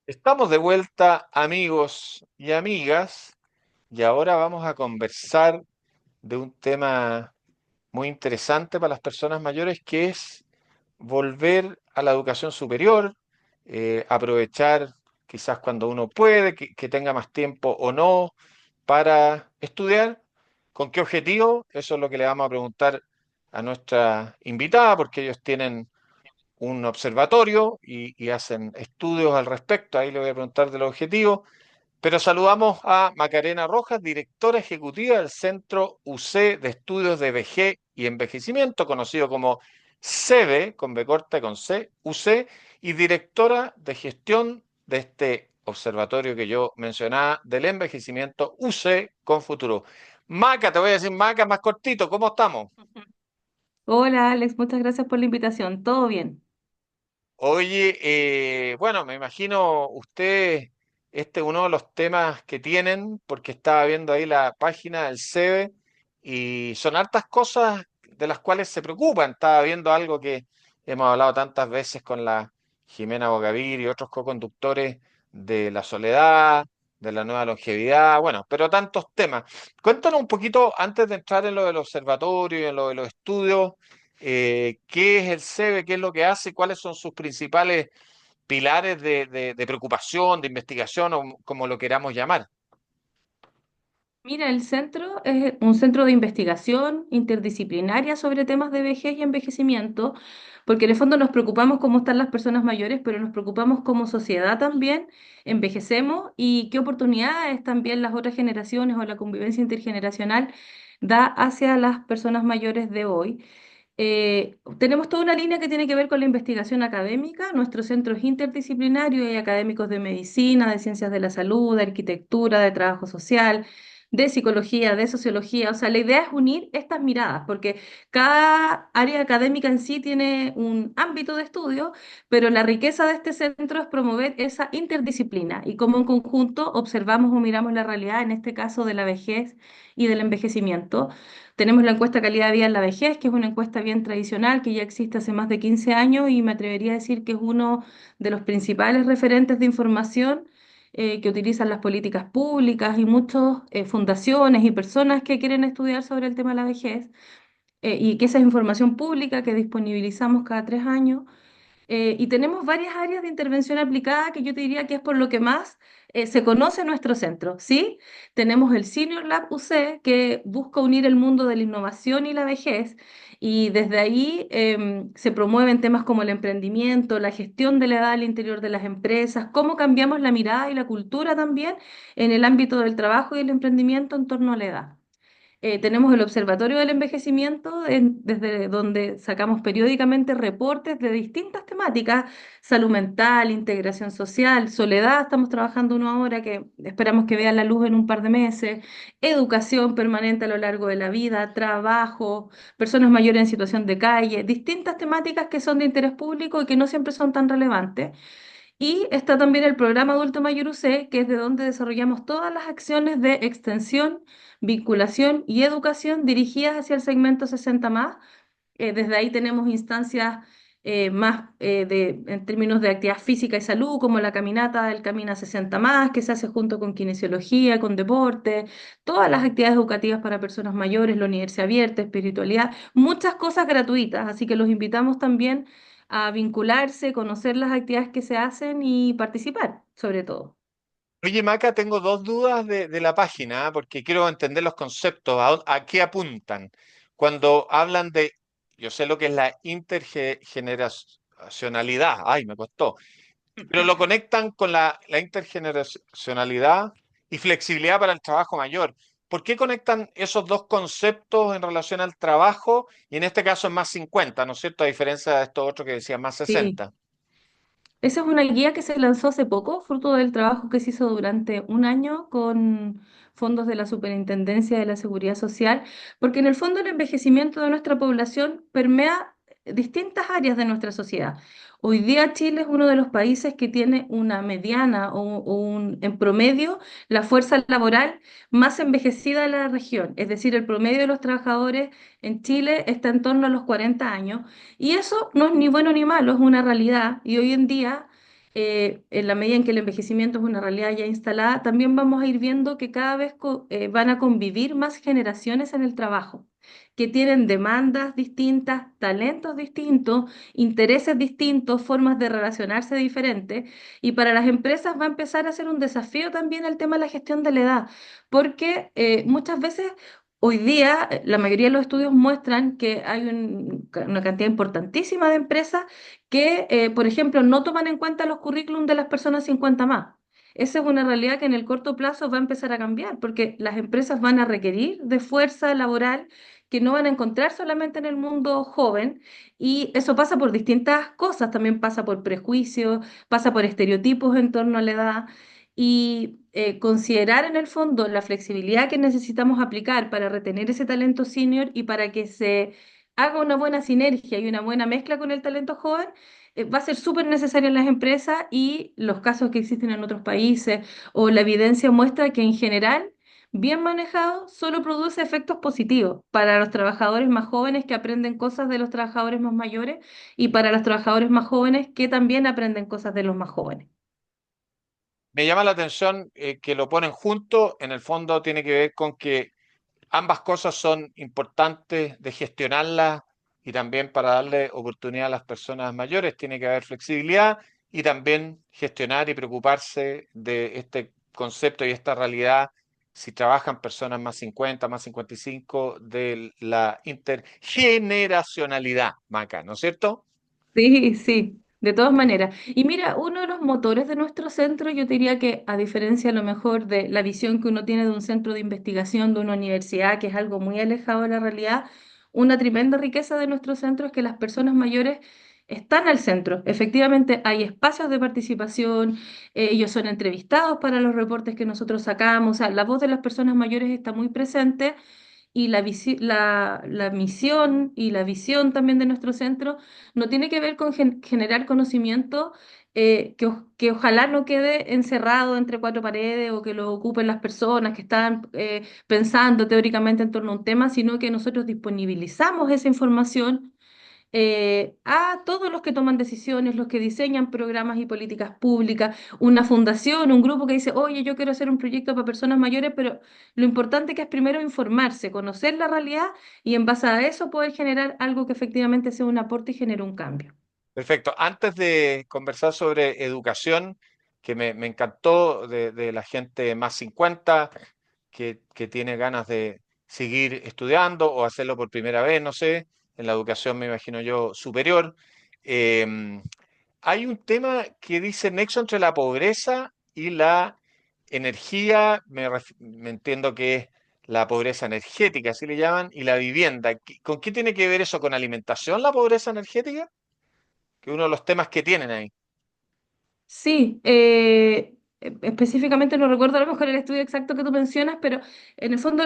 Estamos de vuelta, amigos y amigas, y ahora vamos a conversar de un tema muy interesante para las personas mayores, que es volver a la educación superior, aprovechar quizás cuando uno puede, que tenga más tiempo o no, para estudiar. ¿Con qué objetivo? Eso es lo que le vamos a preguntar a nuestra invitada, porque ellos tienen un observatorio y hacen estudios al respecto. Ahí le voy a preguntar de los objetivos. Pero saludamos a Macarena Rojas, directora ejecutiva del Centro UC de Estudios de Vejez y Envejecimiento, conocido como CEVE, con B corta y con C, UC, y directora de gestión de este observatorio que yo mencionaba del envejecimiento UC con futuro. Maca, te voy a decir Maca más cortito, ¿cómo estamos? Hola Alex, muchas gracias por la invitación. ¿Todo bien? Oye, bueno, me imagino usted, este es uno de los temas que tienen, porque estaba viendo ahí la página del CEBE y son hartas cosas de las cuales se preocupan. Estaba viendo algo que hemos hablado tantas veces con la Jimena Bogavir y otros co-conductores de la soledad, de la nueva longevidad, bueno, pero tantos temas. Cuéntanos un poquito, antes de entrar en lo del observatorio y en lo de los estudios, qué es el CEBE, qué es lo que hace, cuáles son sus principales pilares de preocupación, de investigación o como lo queramos llamar. Mira, el centro es un centro de investigación interdisciplinaria sobre temas de vejez y envejecimiento, porque en el fondo nos preocupamos cómo están las personas mayores, pero nos preocupamos como sociedad también, envejecemos y qué oportunidades también las otras generaciones o la convivencia intergeneracional da hacia las personas mayores de hoy. Tenemos toda una línea que tiene que ver con la investigación académica. Nuestro centro es interdisciplinario, hay académicos de medicina, de ciencias de la salud, de arquitectura, de trabajo social, de psicología, de sociología. O sea, la idea es unir estas miradas, porque cada área académica en sí tiene un ámbito de estudio, pero la riqueza de este centro es promover esa interdisciplina y cómo en conjunto observamos o miramos la realidad, en este caso de la vejez y del envejecimiento. Tenemos la encuesta calidad de vida en la vejez, que es una encuesta bien tradicional que ya existe hace más de 15 años y me atrevería a decir que es uno de los principales referentes de información que utilizan las políticas públicas y muchas fundaciones y personas que quieren estudiar sobre el tema de la vejez, y que esa es información pública que disponibilizamos cada 3 años. Y tenemos varias áreas de intervención aplicada que yo te diría que es por lo que más se conoce nuestro centro, ¿sí? Tenemos el Senior Lab UC que busca unir el mundo de la innovación y la vejez, y desde ahí se promueven temas como el emprendimiento, la gestión de la edad al interior de las empresas, cómo cambiamos la mirada y la cultura también en el ámbito del trabajo y el emprendimiento en torno a la edad. Tenemos el Observatorio del Envejecimiento, desde donde sacamos periódicamente reportes de distintas temáticas: salud mental, integración social, soledad. Estamos trabajando uno ahora que esperamos que vea la luz en un par de meses, educación permanente a lo largo de la vida, trabajo, personas mayores en situación de calle, distintas temáticas que son de interés público y que no siempre son tan relevantes. Y está también el programa Adulto Mayor UC, que es de donde desarrollamos todas las acciones de extensión, vinculación y educación dirigidas hacia el segmento 60 más. Desde ahí tenemos instancias más en términos de actividad física y salud, como la caminata del Camina 60 más, que se hace junto con kinesiología, con deporte, todas las actividades educativas para personas mayores, la universidad abierta, espiritualidad, muchas cosas gratuitas. Así que los invitamos también a vincularse, conocer las actividades que se hacen y participar, sobre todo. Oye, Maca, tengo dos dudas de la página, porque quiero entender los conceptos, a qué apuntan. Cuando hablan de, yo sé lo que es la intergeneracionalidad, ay, me costó, pero lo conectan con la intergeneracionalidad y flexibilidad para el trabajo mayor. ¿Por qué conectan esos dos conceptos en relación al trabajo? Y en este caso es más 50, ¿no es cierto? A diferencia de estos otros que decían más Sí. 60. Esa es una guía que se lanzó hace poco, fruto del trabajo que se hizo durante un año con fondos de la Superintendencia de la Seguridad Social, porque en el fondo el envejecimiento de nuestra población permea distintas áreas de nuestra sociedad. Hoy día Chile es uno de los países que tiene una mediana en promedio, la fuerza laboral más envejecida de la región, es decir, el promedio de los trabajadores en Chile está en torno a los 40 años. Y eso no es ni bueno ni malo, es una realidad. Y hoy en día en la medida en que el envejecimiento es una realidad ya instalada, también vamos a ir viendo que cada vez van a convivir más generaciones en el trabajo, que tienen demandas distintas, talentos distintos, intereses distintos, formas de relacionarse diferentes, y para las empresas va a empezar a ser un desafío también el tema de la gestión de la edad, porque muchas veces... Hoy día, la mayoría de los estudios muestran que hay una cantidad importantísima de empresas que, por ejemplo, no toman en cuenta los currículum de las personas 50 más. Esa es una realidad que en el corto plazo va a empezar a cambiar, porque las empresas van a requerir de fuerza laboral que no van a encontrar solamente en el mundo joven, y eso pasa por distintas cosas, también pasa por prejuicios, pasa por estereotipos en torno a la edad, y considerar en el fondo la flexibilidad que necesitamos aplicar para retener ese talento senior y para que se haga una buena sinergia y una buena mezcla con el talento joven, va a ser súper necesario en las empresas, y los casos que existen en otros países o la evidencia muestra que en general, bien manejado, solo produce efectos positivos para los trabajadores más jóvenes que aprenden cosas de los trabajadores más mayores, y para los trabajadores más jóvenes que también aprenden cosas de los más jóvenes. Me llama la atención que lo ponen junto, en el fondo tiene que ver con que ambas cosas son importantes de gestionarlas y también para darle oportunidad a las personas mayores tiene que haber flexibilidad y también gestionar y preocuparse de este concepto y esta realidad si trabajan personas más 50, más 55 de la intergeneracionalidad, Maca, ¿no es cierto? Sí, sí, de todas maneras. Y mira, uno de los motores de nuestro centro, yo te diría que a diferencia a lo mejor de la visión que uno tiene de un centro de investigación, de una universidad, que es algo muy alejado de la realidad, una tremenda riqueza de nuestro centro es que las personas mayores están al centro. Efectivamente, hay espacios de participación, ellos son entrevistados para los reportes que nosotros sacamos, o sea, la voz de las personas mayores está muy presente, y la misión y la visión también de nuestro centro no tiene que ver con generar conocimiento, que ojalá no quede encerrado entre cuatro paredes o que lo ocupen las personas que están pensando teóricamente en torno a un tema, sino que nosotros disponibilizamos esa información a todos los que toman decisiones, los que diseñan programas y políticas públicas, una fundación, un grupo que dice, oye, yo quiero hacer un proyecto para personas mayores, pero lo importante que es primero informarse, conocer la realidad, y en base a eso poder generar algo que efectivamente sea un aporte y genere un cambio. Perfecto. Antes de conversar sobre educación, que me encantó de la gente más 50 que tiene ganas de seguir estudiando o hacerlo por primera vez, no sé, en la educación me imagino yo superior. em, Hay un tema que dice nexo entre la pobreza y la energía, me entiendo que es la pobreza energética, así le llaman, y la vivienda. ¿Con qué tiene que ver eso? ¿Con alimentación la pobreza energética? Que es uno de los temas que tienen ahí. Sí, específicamente no recuerdo a lo mejor el estudio exacto que tú mencionas, pero en el fondo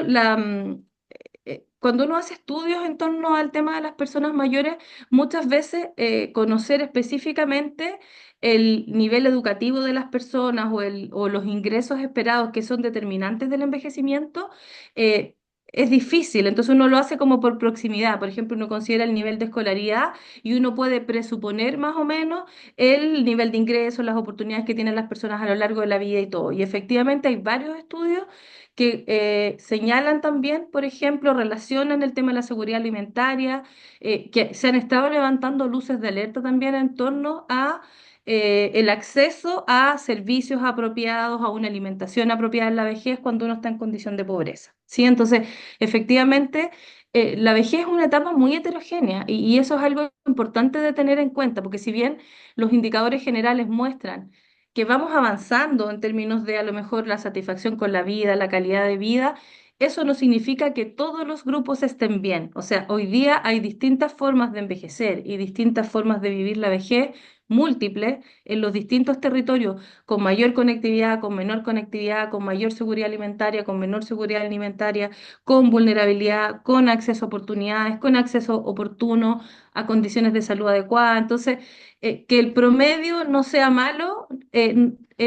cuando uno hace estudios en torno al tema de las personas mayores, muchas veces conocer específicamente el nivel educativo de las personas o los ingresos esperados que son determinantes del envejecimiento, eh, es difícil. Entonces uno lo hace como por proximidad. Por ejemplo, uno considera el nivel de escolaridad y uno puede presuponer más o menos el nivel de ingresos, las oportunidades que tienen las personas a lo largo de la vida y todo. Y efectivamente hay varios estudios que señalan también, por ejemplo, relacionan el tema de la seguridad alimentaria, que se han estado levantando luces de alerta también en torno a el acceso a servicios apropiados, a una alimentación apropiada en la vejez cuando uno está en condición de pobreza. ¿Sí? Entonces, efectivamente, la vejez es una etapa muy heterogénea, y eso es algo importante de tener en cuenta, porque si bien los indicadores generales muestran que vamos avanzando en términos de a lo mejor la satisfacción con la vida, la calidad de vida, eso no significa que todos los grupos estén bien. O sea, hoy día hay distintas formas de envejecer y distintas formas de vivir la vejez múltiples en los distintos territorios, con mayor conectividad, con menor conectividad, con mayor seguridad alimentaria, con menor seguridad alimentaria, con vulnerabilidad, con acceso a oportunidades, con acceso oportuno a condiciones de salud adecuadas. Entonces, que el promedio no sea malo,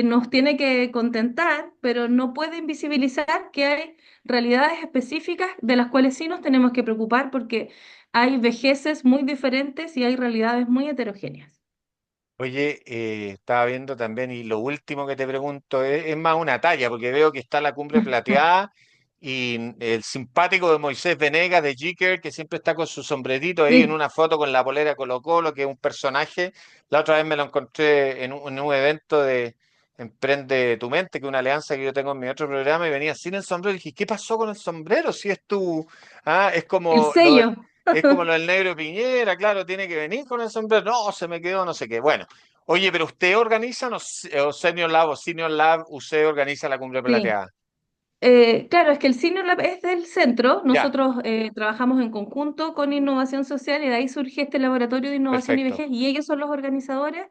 nos tiene que contentar, pero no puede invisibilizar que hay realidades específicas de las cuales sí nos tenemos que preocupar, porque hay vejeces muy diferentes y hay realidades muy heterogéneas. Oye, estaba viendo también, y lo último que te pregunto es más una talla, porque veo que está la cumbre plateada y el simpático de Moisés Venegas de Jicker, que siempre está con su sombrerito ahí en Sí, una foto con la polera Colo-Colo, que es un personaje. La otra vez me lo encontré en un evento de Emprende tu Mente, que es una alianza que yo tengo en mi otro programa, y venía sin el sombrero. Y dije, ¿qué pasó con el sombrero? Si es tu... Ah, el sello. es como lo del negro Piñera, claro, tiene que venir con el sombrero. No, se me quedó, no sé qué. Bueno, oye, pero usted organiza, no, o Senior Lab o Senior Lab, usted organiza la cumbre Sí. plateada. Claro, es que el Senior Lab es del centro. Ya, Nosotros trabajamos en conjunto con Innovación Social y de ahí surge este laboratorio de innovación y perfecto. vejez y ellos son los organizadores.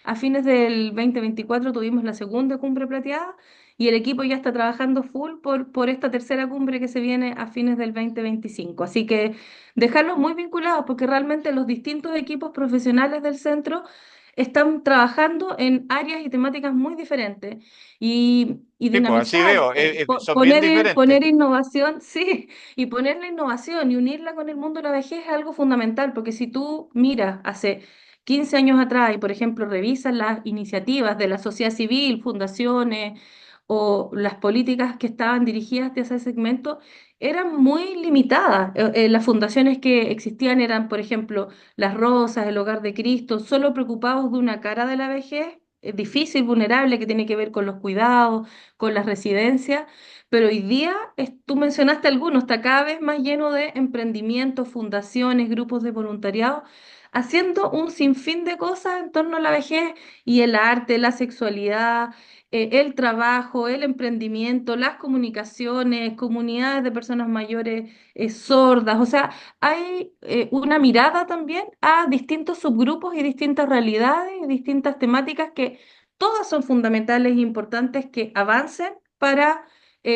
A fines del 2024 tuvimos la segunda cumbre plateada y el equipo ya está trabajando full por esta tercera cumbre que se viene a fines del 2025. Así que dejarlos muy vinculados porque realmente los distintos equipos profesionales del centro están trabajando en áreas y temáticas muy diferentes y Sí, pues así dinamizar, veo, son bien diferentes. poner innovación, sí, y poner la innovación y unirla con el mundo de la vejez es algo fundamental, porque si tú miras hace 15 años atrás y, por ejemplo, revisas las iniciativas de la sociedad civil, fundaciones o las políticas que estaban dirigidas hacia ese segmento, eran muy limitadas. Las fundaciones que existían eran, por ejemplo, Las Rosas, el Hogar de Cristo, solo preocupados de una cara de la vejez difícil, vulnerable, que tiene que ver con los cuidados, con las residencias, pero hoy día, tú mencionaste algunos, está cada vez más lleno de emprendimientos, fundaciones, grupos de voluntariado, haciendo un sinfín de cosas en torno a la vejez y el arte, la sexualidad, el trabajo, el emprendimiento, las comunicaciones, comunidades de personas mayores sordas, o sea, hay una mirada también a distintos subgrupos y distintas realidades y distintas temáticas que todas son fundamentales e importantes que avancen para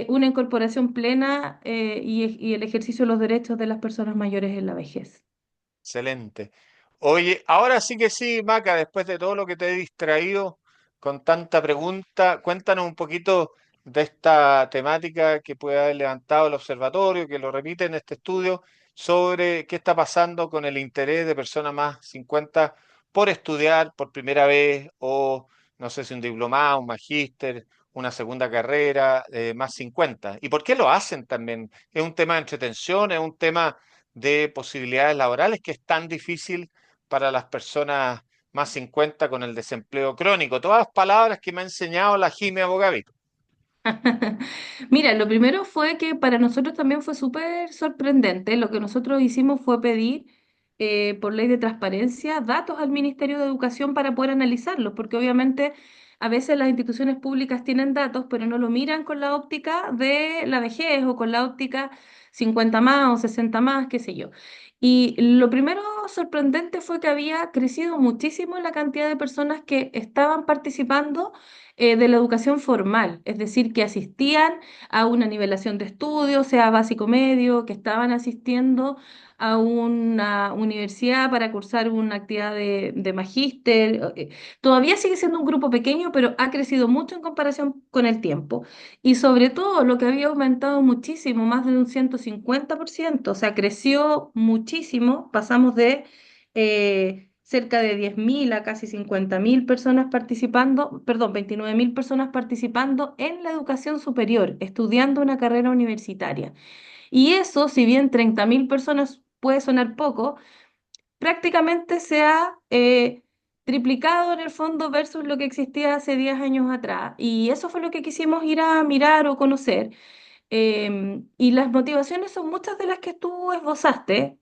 una incorporación plena y el ejercicio de los derechos de las personas mayores en la vejez. Excelente. Oye, ahora sí que sí, Maca, después de todo lo que te he distraído con tanta pregunta, cuéntanos un poquito de esta temática que puede haber levantado el observatorio, que lo repite en este estudio, sobre qué está pasando con el interés de personas más 50 por estudiar por primera vez o no sé si un diplomado, un magíster, una segunda carrera, más 50. ¿Y por qué lo hacen también? ¿Es un tema de entretención? ¿Es un tema de posibilidades laborales que es tan difícil para las personas más 50 con el desempleo crónico? Todas las palabras que me ha enseñado la Jimmy Abogavito. Mira, lo primero fue que para nosotros también fue súper sorprendente. Lo que nosotros hicimos fue pedir, por ley de transparencia, datos al Ministerio de Educación para poder analizarlos, porque obviamente a veces las instituciones públicas tienen datos, pero no lo miran con la óptica de la vejez o con la óptica 50 más o 60 más, qué sé yo. Y lo primero sorprendente fue que había crecido muchísimo la cantidad de personas que estaban participando de la educación formal, es decir, que asistían a una nivelación de estudios, sea básico medio, que estaban asistiendo a una universidad para cursar una actividad de magíster. Todavía sigue siendo un grupo pequeño, pero ha crecido mucho en comparación con el tiempo. Y sobre todo lo que había aumentado muchísimo, más de un 150%, o sea, creció muchísimo, pasamos de cerca de 10.000 a casi 50.000 personas participando, perdón, 29.000 personas participando en la educación superior, estudiando una carrera universitaria. Y eso, si bien 30.000 personas puede sonar poco, prácticamente se ha triplicado en el fondo versus lo que existía hace 10 años atrás. Y eso fue lo que quisimos ir a mirar o conocer. Y las motivaciones son muchas de las que tú esbozaste.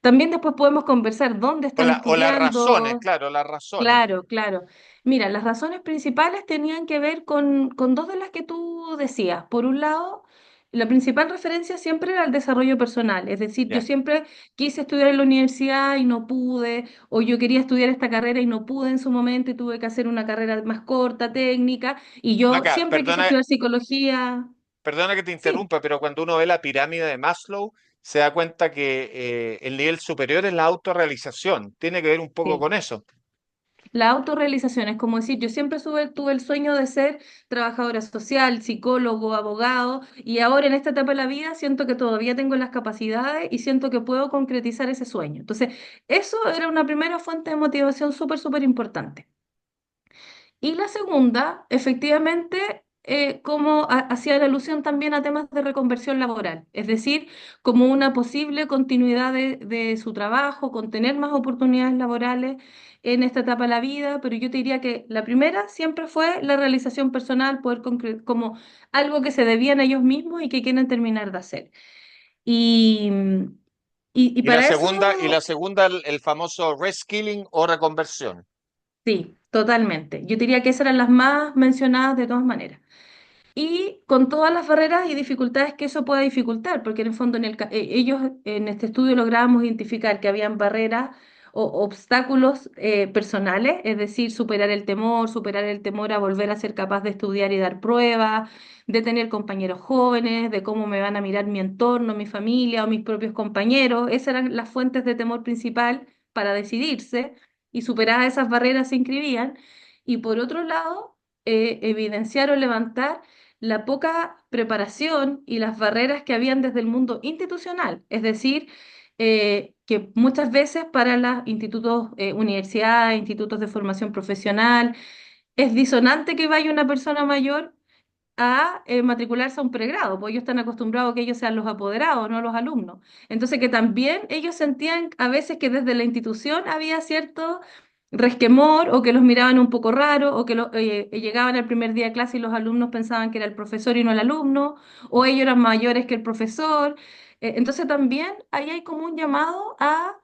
También después podemos conversar dónde están O las razones, estudiando. claro, las razones. Claro, claro. Mira, las razones principales tenían que ver con dos de las que tú decías. Por un lado, la principal referencia siempre era el desarrollo personal. Es decir, yo Ya. siempre quise estudiar en la universidad y no pude, o yo quería estudiar esta carrera y no pude en su momento y tuve que hacer una carrera más corta, técnica, y yo Maca, siempre quise estudiar psicología. perdona que te Sí. interrumpa, pero cuando uno ve la pirámide de Maslow, se da cuenta que el nivel superior es la autorrealización. Tiene que ver un poco Sí. con eso. La autorrealización es como decir, yo siempre tuve el sueño de ser trabajadora social, psicólogo, abogado, y ahora en esta etapa de la vida siento que todavía tengo las capacidades y siento que puedo concretizar ese sueño. Entonces, eso era una primera fuente de motivación súper, súper importante. Y la segunda, efectivamente, como hacía la alusión también a temas de reconversión laboral, es decir, como una posible continuidad de su trabajo, con tener más oportunidades laborales en esta etapa de la vida, pero yo te diría que la primera siempre fue la realización personal, poder como algo que se debían a ellos mismos y que quieren terminar de hacer. Y, y para Y eso, la segunda, el famoso reskilling o reconversión. sí, totalmente. Yo diría que esas eran las más mencionadas de todas maneras. Y con todas las barreras y dificultades que eso pueda dificultar, porque en el fondo ellos en este estudio lográbamos identificar que habían barreras o obstáculos personales, es decir, superar el temor a volver a ser capaz de estudiar y dar pruebas, de tener compañeros jóvenes, de cómo me van a mirar mi entorno, mi familia o mis propios compañeros. Esas eran las fuentes de temor principal para decidirse y superadas esas barreras se inscribían. Y por otro lado, evidenciar o levantar la poca preparación y las barreras que habían desde el mundo institucional, es decir, que muchas veces para los institutos, universidades, institutos de formación profesional, es disonante que vaya una persona mayor a matricularse a un pregrado, porque ellos están acostumbrados a que ellos sean los apoderados, no los alumnos. Entonces, que también ellos sentían a veces que desde la institución había cierto resquemor o que los miraban un poco raro o que llegaban al primer día de clase y los alumnos pensaban que era el profesor y no el alumno, o ellos eran mayores que el profesor. Entonces, también ahí hay como un llamado a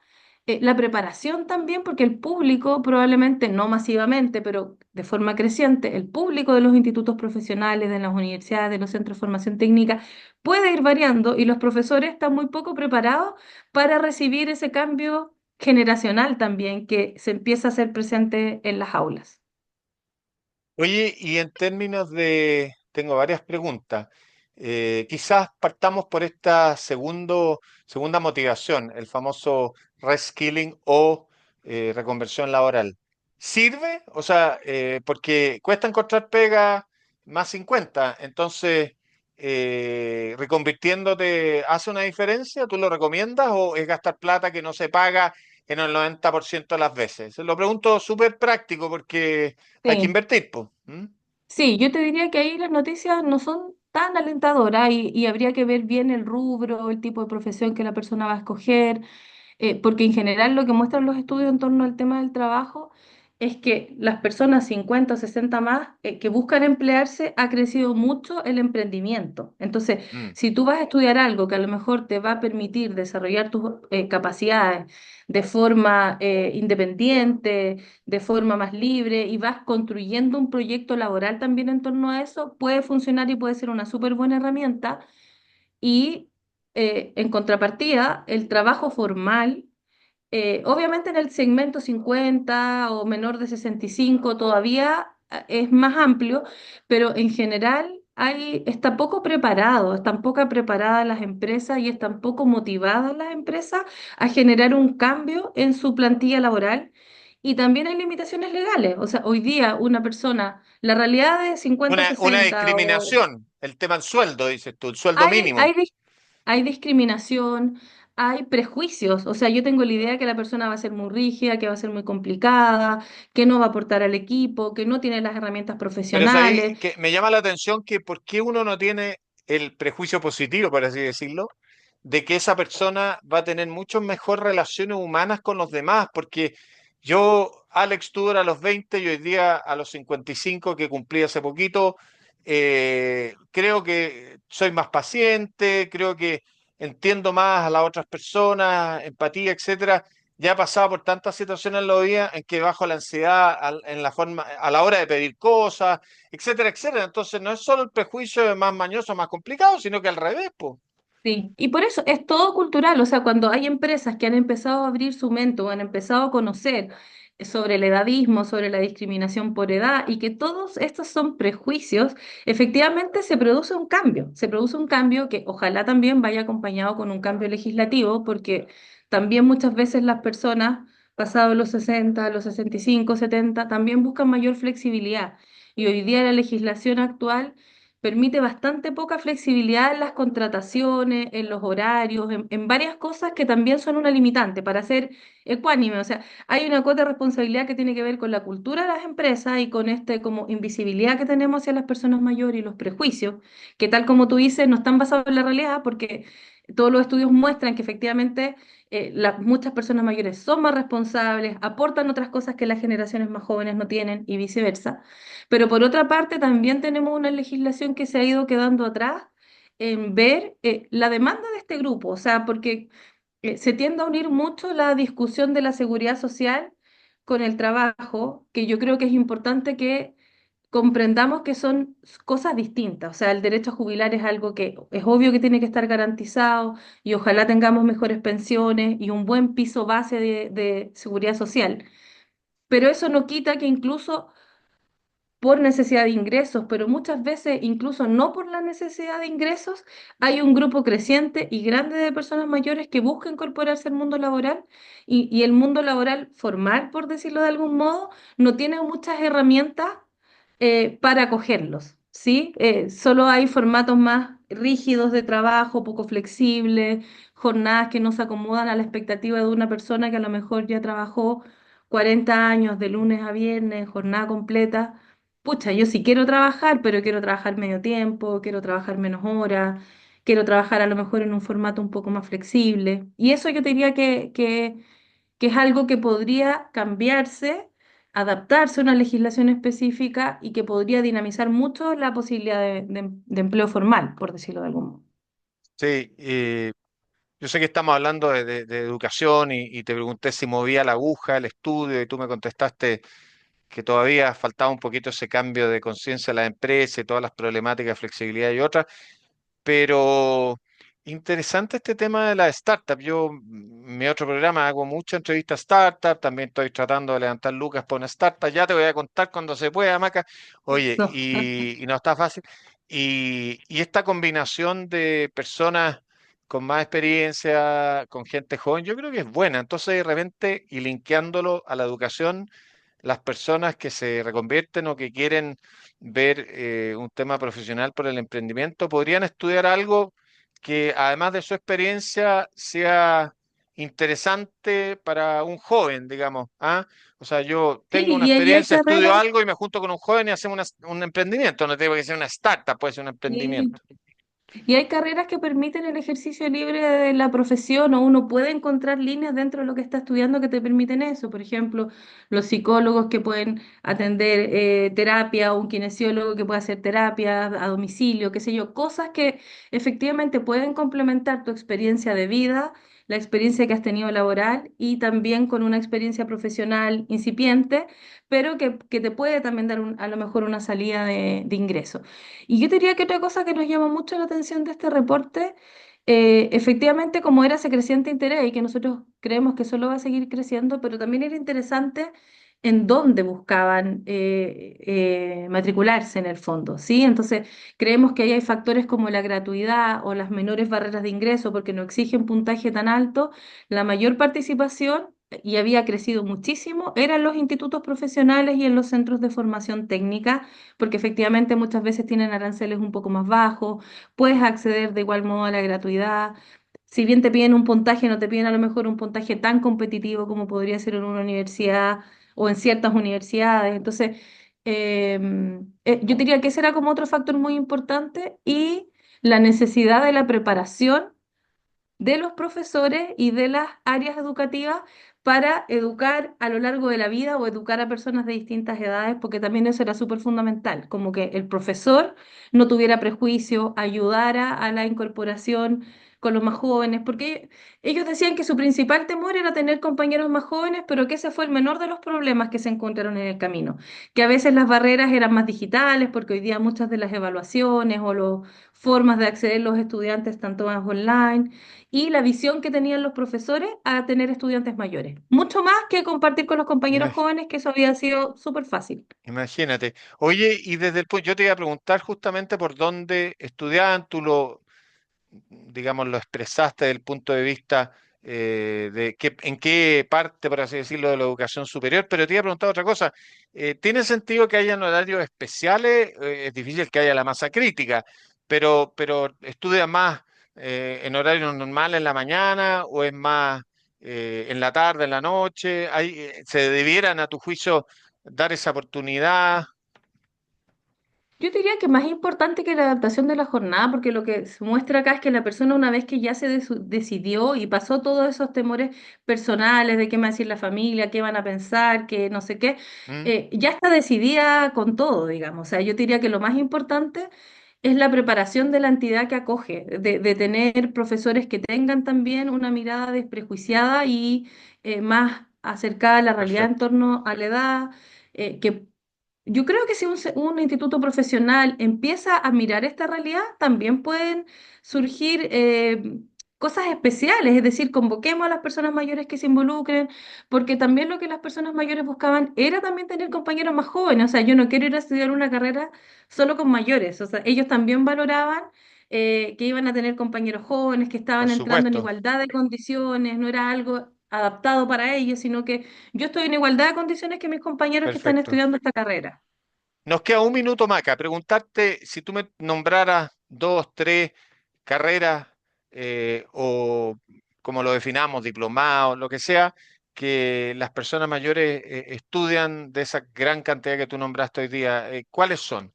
la preparación también, porque el público, probablemente no masivamente, pero de forma creciente, el público de los institutos profesionales, de las universidades, de los centros de formación técnica, puede ir variando y los profesores están muy poco preparados para recibir ese cambio generacional también que se empieza a hacer presente en las aulas. Oye, y en términos de, tengo varias preguntas. Quizás partamos por esta segunda motivación, el famoso reskilling o reconversión laboral. ¿Sirve? O sea, porque cuesta encontrar pega más 50, entonces, reconvirtiéndote, ¿hace una diferencia? ¿Tú lo recomiendas o es gastar plata que no se paga en el 90% de las veces? Se lo pregunto súper práctico porque hay que Sí. invertir, pues. Sí, yo te diría que ahí las noticias no son tan alentadoras y habría que ver bien el rubro, el tipo de profesión que la persona va a escoger, porque en general lo que muestran los estudios en torno al tema del trabajo es que las personas 50 o 60 más que buscan emplearse ha crecido mucho el emprendimiento. Entonces, Mm. si tú vas a estudiar algo que a lo mejor te va a permitir desarrollar tus capacidades de forma independiente, de forma más libre y vas construyendo un proyecto laboral también en torno a eso, puede funcionar y puede ser una súper buena herramienta. Y en contrapartida, el trabajo formal, obviamente en el segmento 50 o menor de 65 todavía es más amplio, pero en general está poco preparado, están poco preparadas las empresas y están poco motivadas las empresas a generar un cambio en su plantilla laboral. Y también hay limitaciones legales. O sea, hoy día una persona, la realidad de Una 50-60 o discriminación, el tema del sueldo, dices tú, el sueldo hay, mínimo. hay, dis- hay discriminación, hay prejuicios. O sea, yo tengo la idea que la persona va a ser muy rígida, que va a ser muy complicada, que no va a aportar al equipo, que no tiene las herramientas Pero es ahí profesionales. que me llama la atención que por qué uno no tiene el prejuicio positivo, por así decirlo, de que esa persona va a tener mucho mejor relaciones humanas con los demás, porque yo, Alex Tudor a los 20 y hoy día a los 55 que cumplí hace poquito, creo que soy más paciente, creo que entiendo más a las otras personas, empatía, etcétera. Ya he pasado por tantas situaciones en los días en que bajo la ansiedad en la forma, a la hora de pedir cosas, etcétera, etcétera. Entonces no es solo el prejuicio de más mañoso, más complicado, sino que al revés, pues. Sí, y por eso es todo cultural, o sea, cuando hay empresas que han empezado a abrir su mente o han empezado a conocer sobre el edadismo, sobre la discriminación por edad y que todos estos son prejuicios, efectivamente se produce un cambio que ojalá también vaya acompañado con un cambio legislativo, porque también muchas veces las personas pasados los 60, los 65, 70, también buscan mayor flexibilidad. Y hoy día la legislación actual permite bastante poca flexibilidad en las contrataciones, en los horarios, en varias cosas que también son una limitante para ser ecuánime. O sea, hay una cuota de responsabilidad que tiene que ver con la cultura de las empresas y con este como invisibilidad que tenemos hacia las personas mayores y los prejuicios, que tal como tú dices, no están basados en la realidad porque todos los estudios muestran que efectivamente muchas personas mayores son más responsables, aportan otras cosas que las generaciones más jóvenes no tienen y viceversa. Pero por otra parte, también tenemos una legislación que se ha ido quedando atrás en ver la demanda de este grupo, o sea, porque se tiende a unir mucho la discusión de la seguridad social con el trabajo, que yo creo que es importante que comprendamos que son cosas distintas. O sea, el derecho a jubilar es algo que es obvio que tiene que estar garantizado y ojalá tengamos mejores pensiones y un buen piso base de seguridad social. Pero eso no quita que incluso por necesidad de ingresos, pero muchas veces incluso no por la necesidad de ingresos, hay un grupo creciente y grande de personas mayores que busca incorporarse al mundo laboral y el mundo laboral formal, por decirlo de algún modo, no tiene muchas herramientas para acogerlos, ¿sí? Solo hay formatos más rígidos de trabajo, poco flexibles, jornadas que no se acomodan a la expectativa de una persona que a lo mejor ya trabajó 40 años de lunes a viernes, jornada completa. Pucha, yo sí quiero trabajar, pero quiero trabajar medio tiempo, quiero trabajar menos horas, quiero trabajar a lo mejor en un formato un poco más flexible. Y eso yo te diría que es algo que podría cambiarse, adaptarse a una legislación específica y que podría dinamizar mucho la posibilidad de empleo formal, por decirlo de algún modo. Sí, yo sé que estamos hablando de educación y te pregunté si movía la aguja, el estudio, y tú me contestaste que todavía faltaba un poquito ese cambio de conciencia a la empresa y todas las problemáticas de flexibilidad y otras. Pero interesante este tema de la startup. Yo, en mi otro programa, hago muchas entrevistas startup, también estoy tratando de levantar lucas por una startup. Ya te voy a contar cuando se pueda, Maca. Oye, Eso. y no está fácil. Y esta combinación de personas con más experiencia, con gente joven, yo creo que es buena. Entonces, de repente, y linkeándolo a la educación, las personas que se reconvierten o que quieren ver un tema profesional por el emprendimiento, podrían estudiar algo que además de su experiencia sea interesante para un joven, digamos. ¿Ah? O sea, yo Sí, tengo una y ahí hay experiencia, estudio carreras. algo y me junto con un joven y hacemos un emprendimiento. No tiene que ser una startup, puede ser un Sí. emprendimiento. Y hay carreras que permiten el ejercicio libre de la profesión o uno puede encontrar líneas dentro de lo que está estudiando que te permiten eso. Por ejemplo, los psicólogos que pueden atender terapia o un kinesiólogo que puede hacer terapia a domicilio, qué sé yo, cosas que efectivamente pueden complementar tu experiencia de vida, la experiencia que has tenido laboral y también con una experiencia profesional incipiente, pero que te puede también dar a lo mejor una salida de ingreso. Y yo diría que otra cosa que nos llama mucho la atención de este reporte, efectivamente como era ese creciente interés y que nosotros creemos que solo va a seguir creciendo, pero también era interesante en dónde buscaban matricularse en el fondo, ¿sí? Entonces creemos que ahí hay factores como la gratuidad o las menores barreras de ingreso porque no exigen puntaje tan alto, la mayor participación y había crecido muchísimo, eran los institutos profesionales y en los centros de formación técnica porque efectivamente muchas veces tienen aranceles un poco más bajos, puedes acceder de igual modo a la gratuidad. Si bien te piden un puntaje, no te piden a lo mejor un puntaje tan competitivo como podría ser en una universidad o en ciertas universidades. Entonces, yo diría que ese era como otro factor muy importante y la necesidad de la preparación de los profesores y de las áreas educativas para educar a lo largo de la vida o educar a personas de distintas edades, porque también eso era súper fundamental, como que el profesor no tuviera prejuicio, ayudara a la incorporación con los más jóvenes, porque ellos decían que su principal temor era tener compañeros más jóvenes, pero que ese fue el menor de los problemas que se encontraron en el camino, que a veces las barreras eran más digitales, porque hoy día muchas de las evaluaciones o las formas de acceder los estudiantes están todas online y la visión que tenían los profesores a tener estudiantes mayores. Mucho más que compartir con los compañeros Imag- jóvenes, que eso había sido súper fácil. Imagínate. Oye, y desde el punto, yo te iba a preguntar justamente por dónde estudiaban, tú lo, digamos, lo expresaste desde el punto de vista en qué parte, por así decirlo, de la educación superior, pero te iba a preguntar otra cosa. ¿Tiene sentido que hayan horarios especiales? Es difícil que haya la masa crítica, pero ¿estudia más en horario normal en la mañana o es más en la tarde, en la noche? ¿Se debieran, a tu juicio, dar esa oportunidad? Yo diría que más importante que la adaptación de la jornada, porque lo que se muestra acá es que la persona una vez que ya decidió y pasó todos esos temores personales de qué me va a decir la familia, qué van a pensar, qué no sé qué, ¿Mm? ya está decidida con todo, digamos. O sea, yo diría que lo más importante es la preparación de la entidad que acoge, de tener profesores que tengan también una mirada desprejuiciada y más acercada a la realidad en Perfecto, torno a la edad, que yo creo que si un instituto profesional empieza a mirar esta realidad, también pueden surgir cosas especiales, es decir, convoquemos a las personas mayores que se involucren, porque también lo que las personas mayores buscaban era también tener compañeros más jóvenes, o sea, yo no quiero ir a estudiar una carrera solo con mayores, o sea, ellos también valoraban que iban a tener compañeros jóvenes, que por estaban entrando en supuesto, igualdad de condiciones, no era algo adaptado para ellos, sino que yo estoy en igualdad de condiciones que mis compañeros que están perfecto. estudiando esta carrera. Nos queda un minuto, Maca. Preguntarte si tú me nombraras dos, tres carreras o como lo definamos, diplomados, lo que sea, que las personas mayores estudian de esa gran cantidad que tú nombraste hoy día. ¿Cuáles son?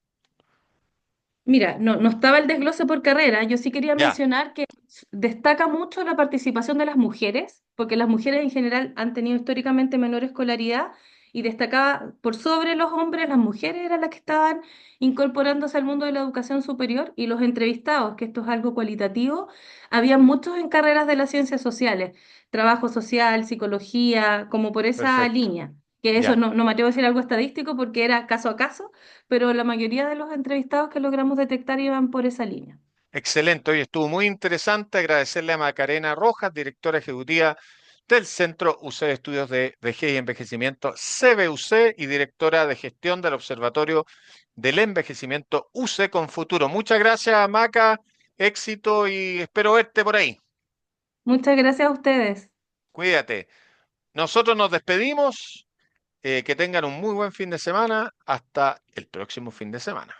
Mira, no estaba el desglose por carrera, yo sí quería Ya, mencionar que destaca mucho la participación de las mujeres, porque las mujeres en general han tenido históricamente menor escolaridad y destacaba por sobre los hombres, las mujeres eran las que estaban incorporándose al mundo de la educación superior y los entrevistados, que esto es algo cualitativo, había muchos en carreras de las ciencias sociales, trabajo social, psicología, como por esa perfecto. línea. Que eso Ya. no me atrevo a decir algo estadístico porque era caso a caso, pero la mayoría de los entrevistados que logramos detectar iban por esa línea. Excelente. Hoy estuvo muy interesante. Agradecerle a Macarena Rojas, directora ejecutiva del Centro UC de Estudios de Vejez y Envejecimiento, CBUC, y directora de gestión del Observatorio del Envejecimiento UC con Futuro. Muchas gracias, Maca. Éxito y espero verte por ahí. Muchas gracias a ustedes. Cuídate. Nosotros nos despedimos. Que tengan un muy buen fin de semana. Hasta el próximo fin de semana.